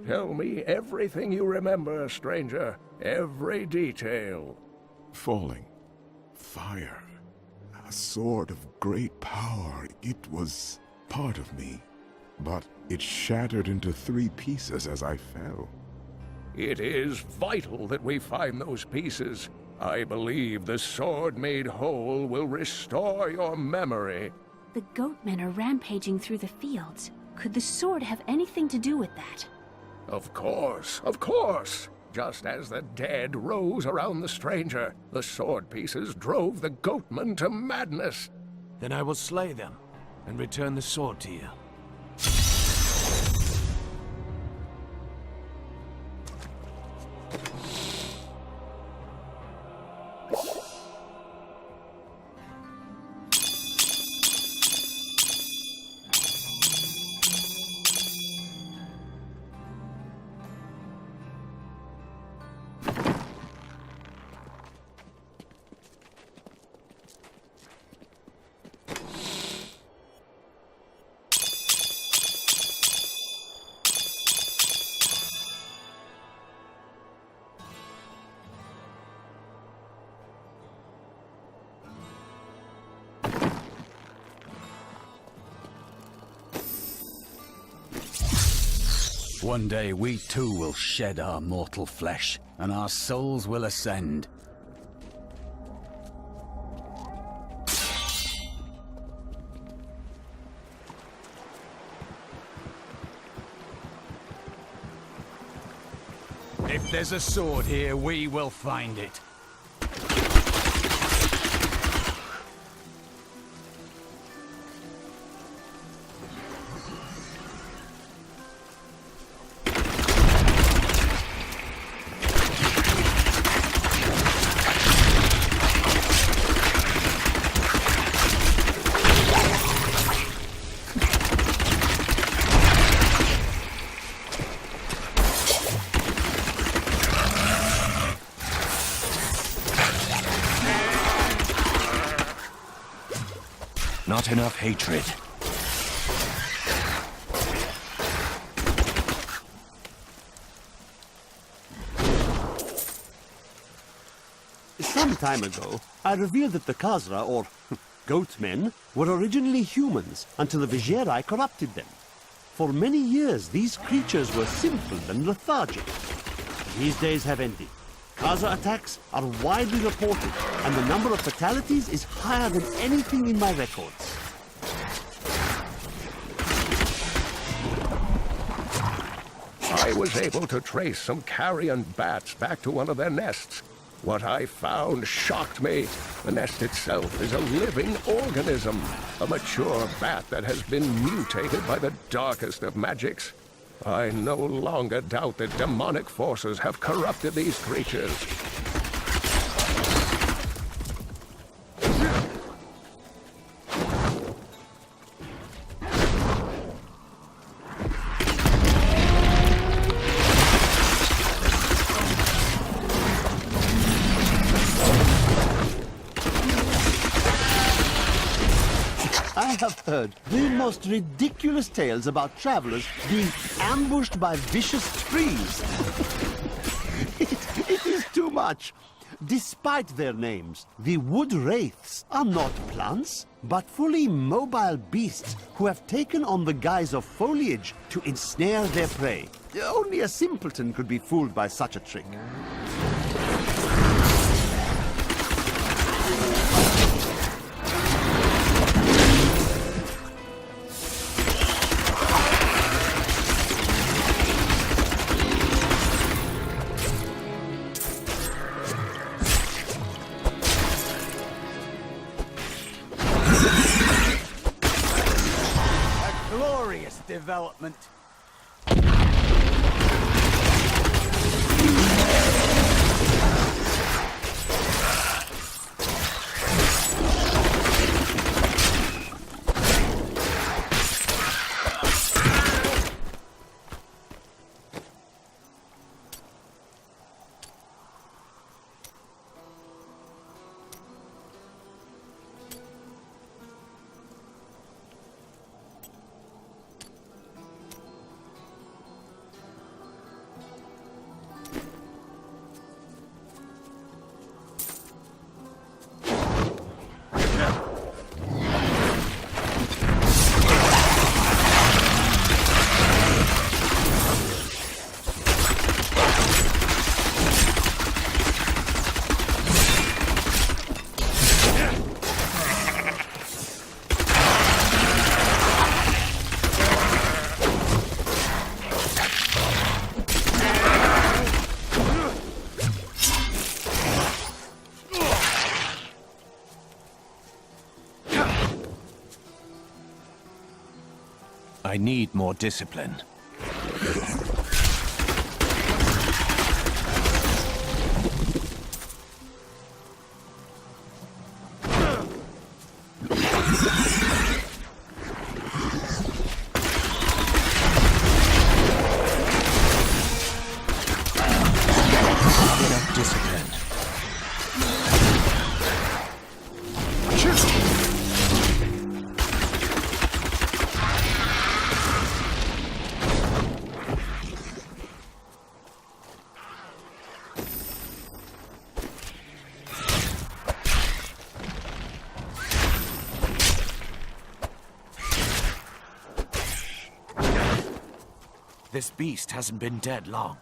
Tell me everything you remember, stranger. Every detail. Falling. Fire. A sword of great power. It was part of me. But it shattered into 3 pieces as I fell. It is vital that we find those pieces. I believe the sword made whole will restore your memory. The goatmen are rampaging through the fields. Could the sword have anything to do with that? Of course, of course. Just as the dead rose around the stranger, the sword pieces drove the goatmen to madness. Then I will slay them and return the sword to you. One day we too will shed our mortal flesh, and our souls will ascend. If there's a sword here, we will find it. Not enough hatred. Some time ago, I revealed that the Khazra, or goatmen, were originally humans until the Vizieri corrupted them. For many years, these creatures were simple and lethargic. These days have ended. Khazra attacks are widely reported, and the number of fatalities is higher than anything in my records. I was able to trace some carrion bats back to one of their nests. What I found shocked me. The nest itself is a living organism, a mature bat that has been mutated by the darkest of magics. I no longer doubt that demonic forces have corrupted these creatures. I have heard the most ridiculous tales about travelers being ambushed by vicious trees. It is too much. Despite their names, the wood wraiths are not plants, but fully mobile beasts who have taken on the guise of foliage to ensnare their prey. Only a simpleton could be fooled by such a trick. Glorious development. I need more discipline. Enough discipline. This beast hasn't been dead long.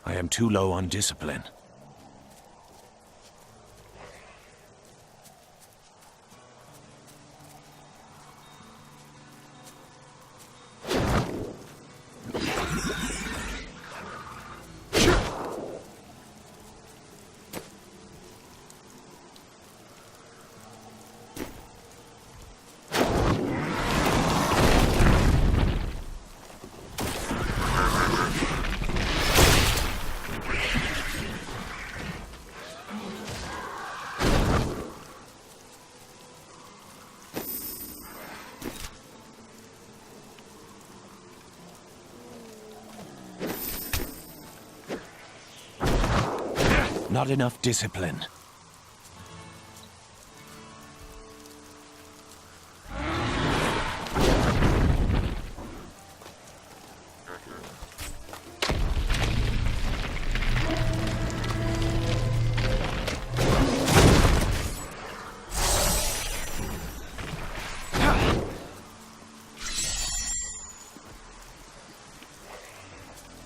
I am too low on discipline. Not enough discipline.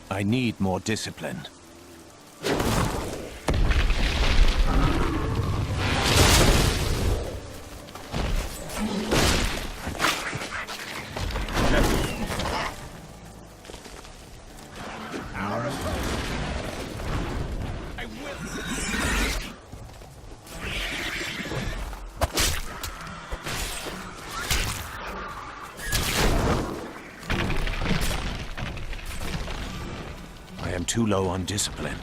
I need more discipline. I am too low on discipline.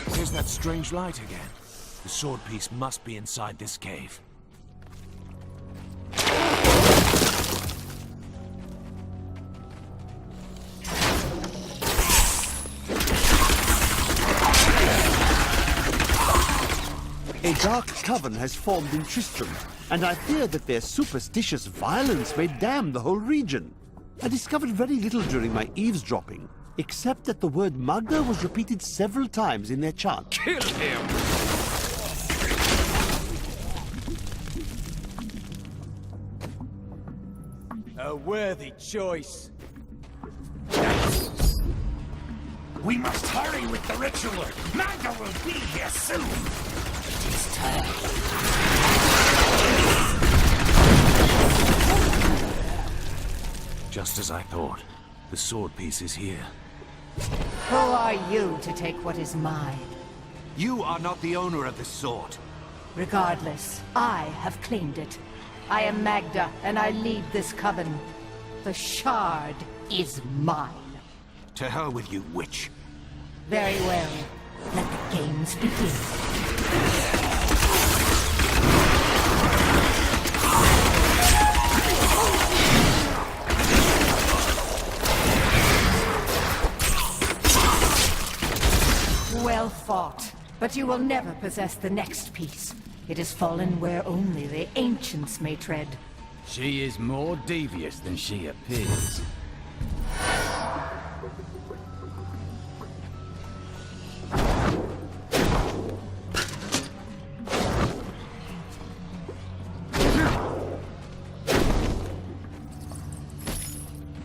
There's that strange light again. The sword piece must be inside this cave. A dark coven has formed in Tristram, and I fear that their superstitious violence may damn the whole region. I discovered very little during my eavesdropping, except that the word Magda was repeated several times in their chant. Kill him! A worthy choice. We must hurry with the ritual. Magda will be here soon. It is time. Just as I thought. The sword piece is here. Who are you to take what is mine? You are not the owner of this sword. Regardless, I have claimed it. I am Magda, and I lead this coven. The shard is mine. To hell with you, witch. Very well. Let the games begin. Well fought, but you will never possess the next piece. It has fallen where only the ancients may tread. She is more devious than she appears.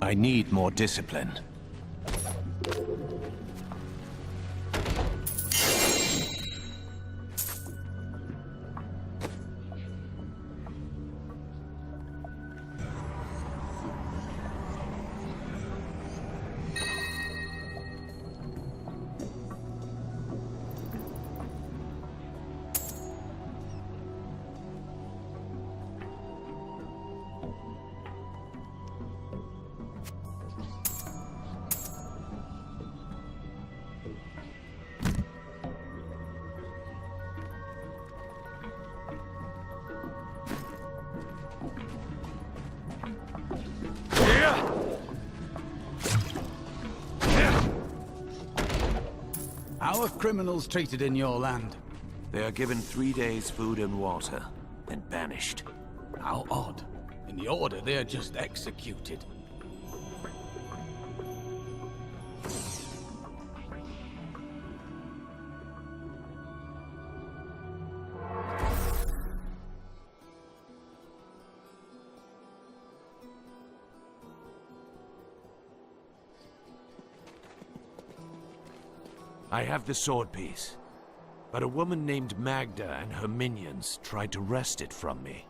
I need more discipline. How are criminals treated in your land? They are given 3 days' food and water, then banished. How odd. In the Order, they are just executed. I have the sword piece, but a woman named Magda and her minions tried to wrest it from me.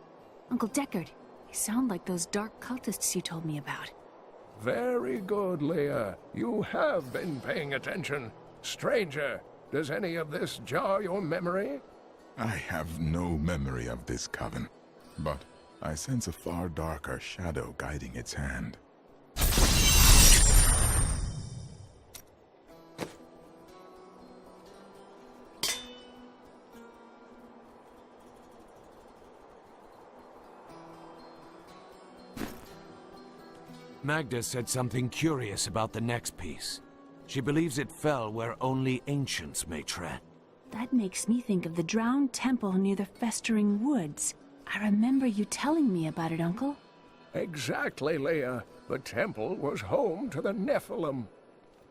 Uncle Deckard, you sound like those dark cultists you told me about. Very good, Leah. You have been paying attention. Stranger, does any of this jar your memory? I have no memory of this coven, but I sense a far darker shadow guiding its hand. Magda said something curious about the next piece. She believes it fell where only ancients may tread. That makes me think of the drowned temple near the festering woods. I remember you telling me about it, Uncle. Exactly, Leah. The temple was home to the Nephilim.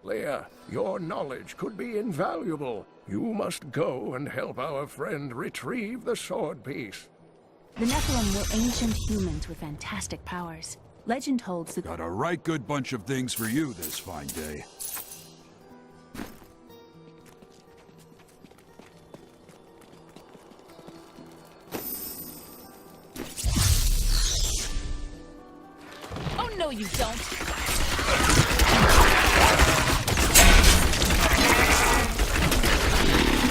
Leah, your knowledge could be invaluable. You must go and help our friend retrieve the sword piece. The Nephilim were ancient humans with fantastic powers. Legend holds that... Got a right good bunch of things for you this fine day. Oh, no, you don't. You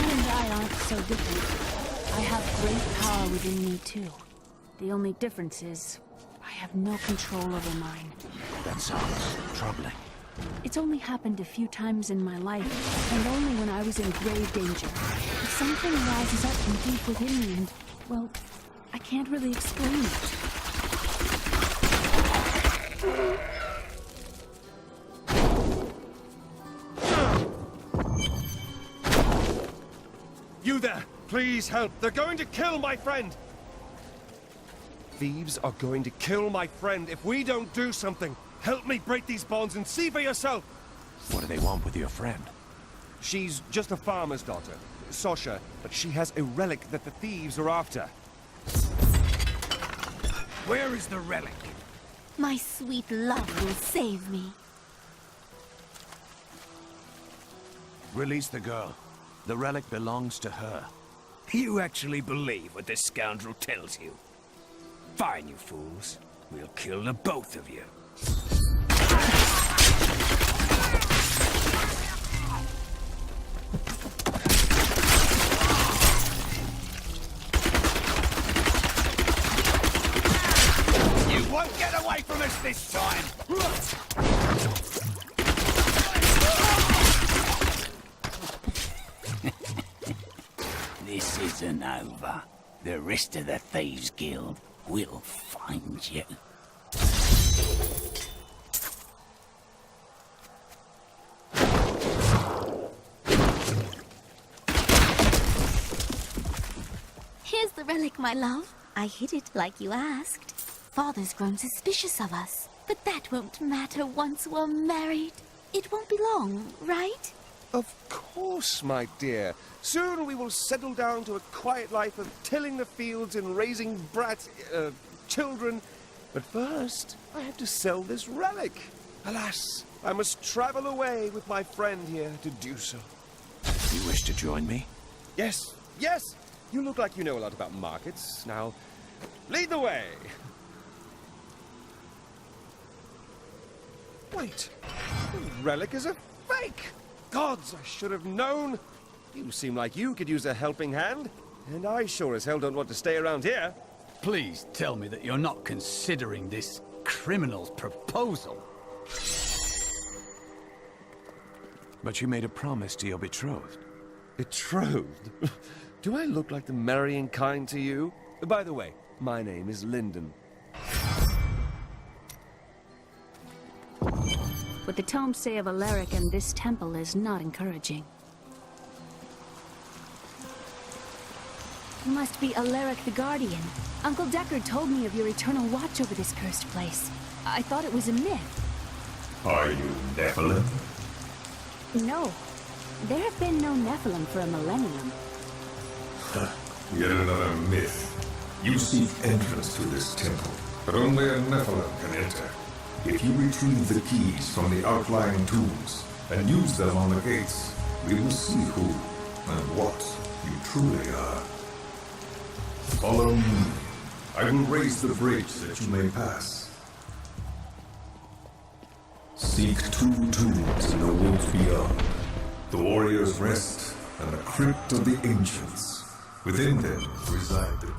and I aren't so different. I have great power within me, too. The only difference is, I have no control over mine. That sounds troubling. It's only happened a few times in my life, and only when I was in grave danger. But something rises up from deep within me, and, well, I can't really explain it. You there! Please help! They're going to kill my friend! Thieves are going to kill my friend if we don't do something. Help me break these bonds and see for yourself. What do they want with your friend? She's just a farmer's daughter, Sasha, but she has a relic that the thieves are after. Where is the relic? My sweet love will save me. Release the girl. The relic belongs to her. You actually believe what this scoundrel tells you? Fine, you fools. We'll kill the both of you. You won't get away from us this time! This isn't over. The rest of the Thieves Guild will find you. Here's the relic, my love. I hid it like you asked. Father's grown suspicious of us, but that won't matter once we're married. It won't be long, right? Of course, my dear. Soon we will settle down to a quiet life of tilling the fields and raising children. But first, I have to sell this relic. Alas, I must travel away with my friend here to do so. You wish to join me? Yes, yes! You look like you know a lot about markets. Now, lead the way! Wait, the relic is a fake! Gods, I should have known! You seem like you could use a helping hand, and I sure as hell don't want to stay around here. Please tell me that you're not considering this criminal's proposal. But you made a promise to your betrothed. Betrothed? Do I look like the marrying kind to you? By the way, my name is Lyndon. What the tomes say of Alaric and this temple is not encouraging. You must be Alaric the Guardian. Uncle Deckard told me of your eternal watch over this cursed place. I thought it was a myth. Are you Nephilim? No. There have been no Nephilim for a millennium. Yet another myth. You seek entrance to this temple, but only a Nephilim can enter. If you retrieve the keys from the outlying tombs and use them on the gates, we will see who and what you truly are. Follow me. I will raise the bridge that you may pass. Seek 2 tombs in the woods beyond. The warrior's rest and the crypt of the ancients. Within them reside the key.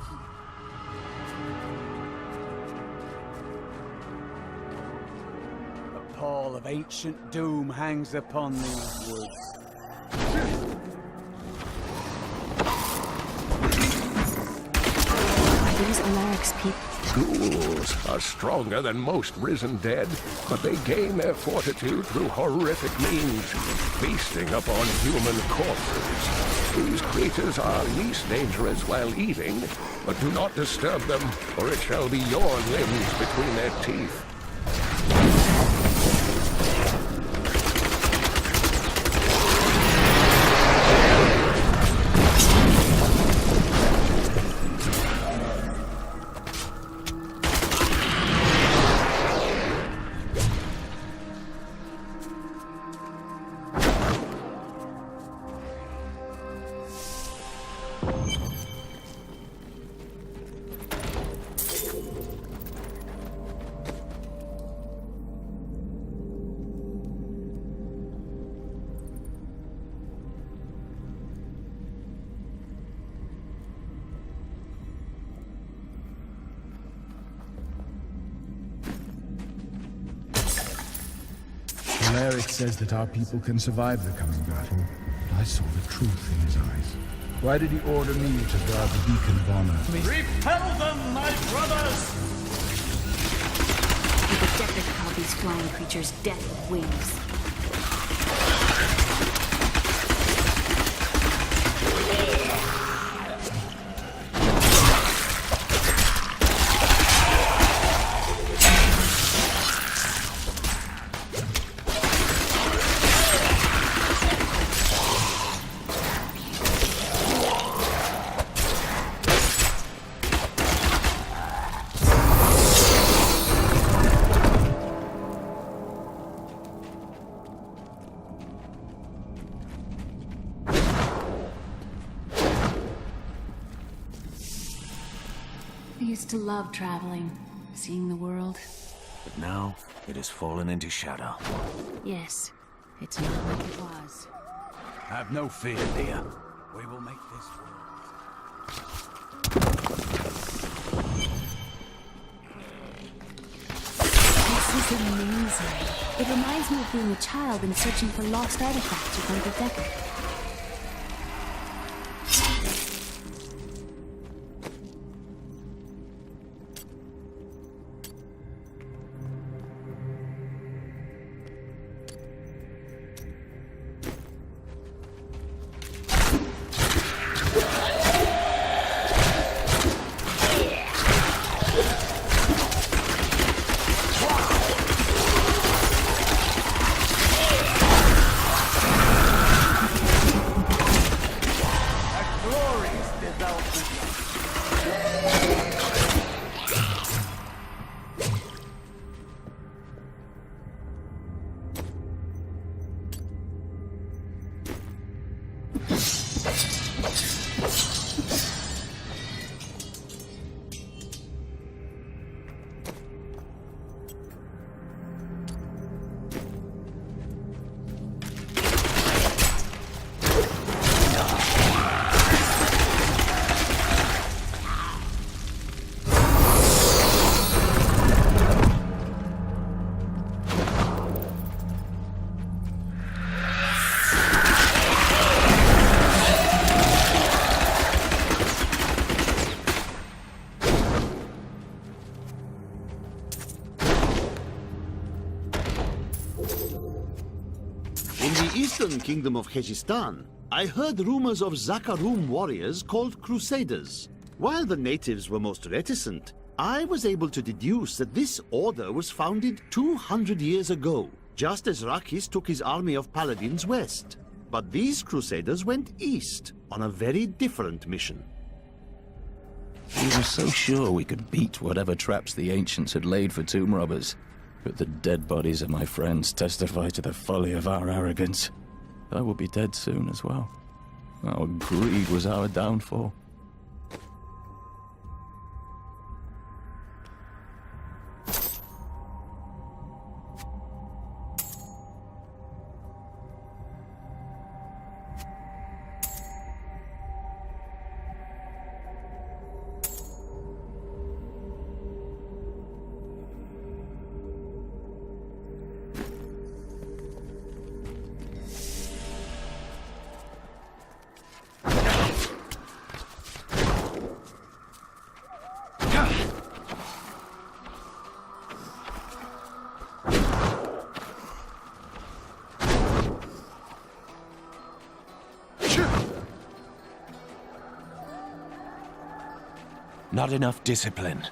A pall of ancient doom hangs upon these woods. These Alaric's people. Ghouls are stronger than most risen dead, but they gain their fortitude through horrific means, feasting upon human corpses. These creatures are least dangerous while eating, but do not disturb them, or it shall be your limbs between their teeth. Alaric says that our people can survive the coming battle. I saw the truth in his eyes. Why did he order me to guard the beacon of honor? Repel them, my brothers! People Deckard called these flying creatures death with wings. I used to love traveling, seeing the world. But now, it has fallen into shadow. Yes, it's not like it was. Have no fear, dear. We will make this work. This is amazing. It reminds me of being a child and searching for lost artifacts with Uncle Deckard. eastern kingdom of Khejistan, I heard rumors of Zakarum warriors called Crusaders. While the natives were most reticent, I was able to deduce that this order was founded 200 years ago, just as Rakis took his army of paladins west. But these Crusaders went east on a very different mission. We were so sure we could beat whatever traps the ancients had laid for tomb robbers. But the dead bodies of my friends testify to the folly of our arrogance. I will be dead soon as well. Our greed was our downfall. Not enough discipline.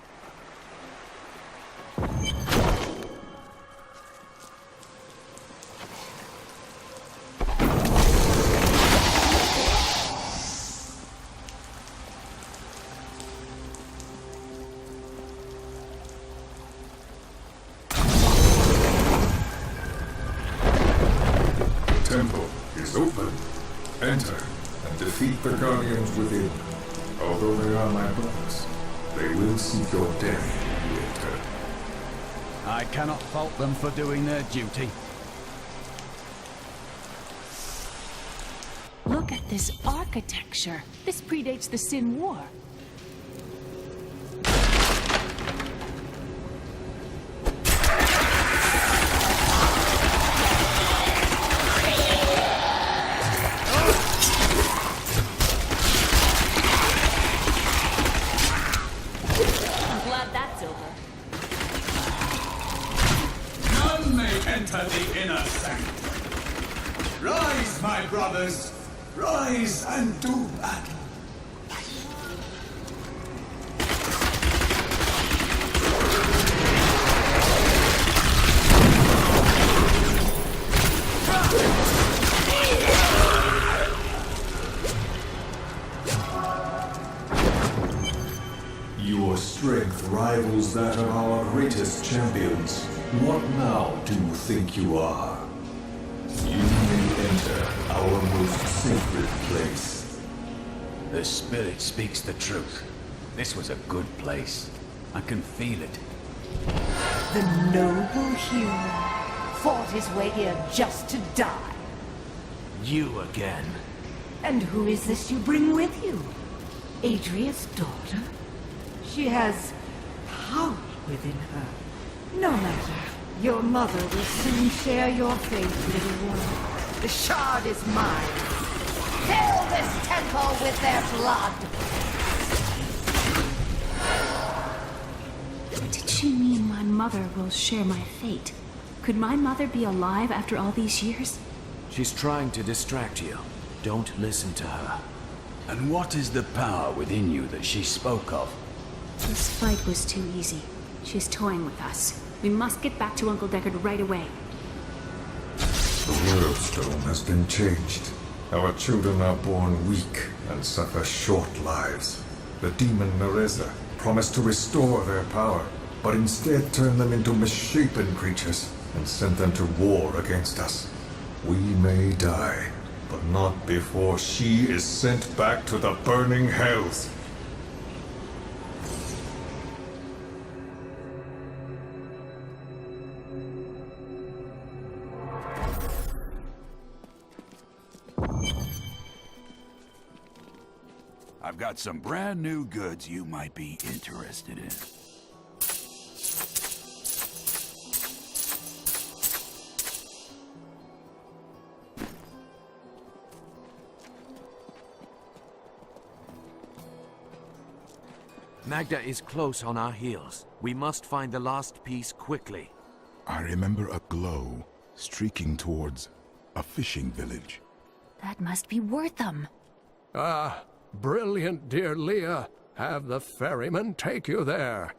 The temple is open. Enter and defeat the guardians within. Although they are my brothers, they will seek your death if you enter. I cannot fault them for doing their duty. Look at this architecture. This predates the Sin War. I'm glad that's over. None may enter the inner sanctum. Rise, my brothers. Rise and do battle. Your strength rivals that of our greatest champions. What now do you think you are? You may enter our most sacred place. The spirit speaks the truth. This was a good place. I can feel it. The noble hero fought his way here just to die. You again. And who is this you bring with you? Adria's daughter? She has power within her. No matter. Your mother will soon share your fate, little one. The shard is mine. Fill this temple with their blood! Did she mean my mother will share my fate? Could my mother be alive after all these years? She's trying to distract you. Don't listen to her. And what is the power within you that she spoke of? This fight was too easy. She's toying with us. We must get back to Uncle Deckard right away. The world stone has been changed. Our children are born weak and suffer short lives. The demon Nereza promised to restore their power, but instead turned them into misshapen creatures and sent them to war against us. We may die, but not before she is sent back to the burning hells. I've got some brand new goods you might be interested in. Magda is close on our heels. We must find the last piece quickly. I remember a glow streaking towards a fishing village. That must be Wortham. Ah, brilliant, dear Leah. Have the ferryman take you there.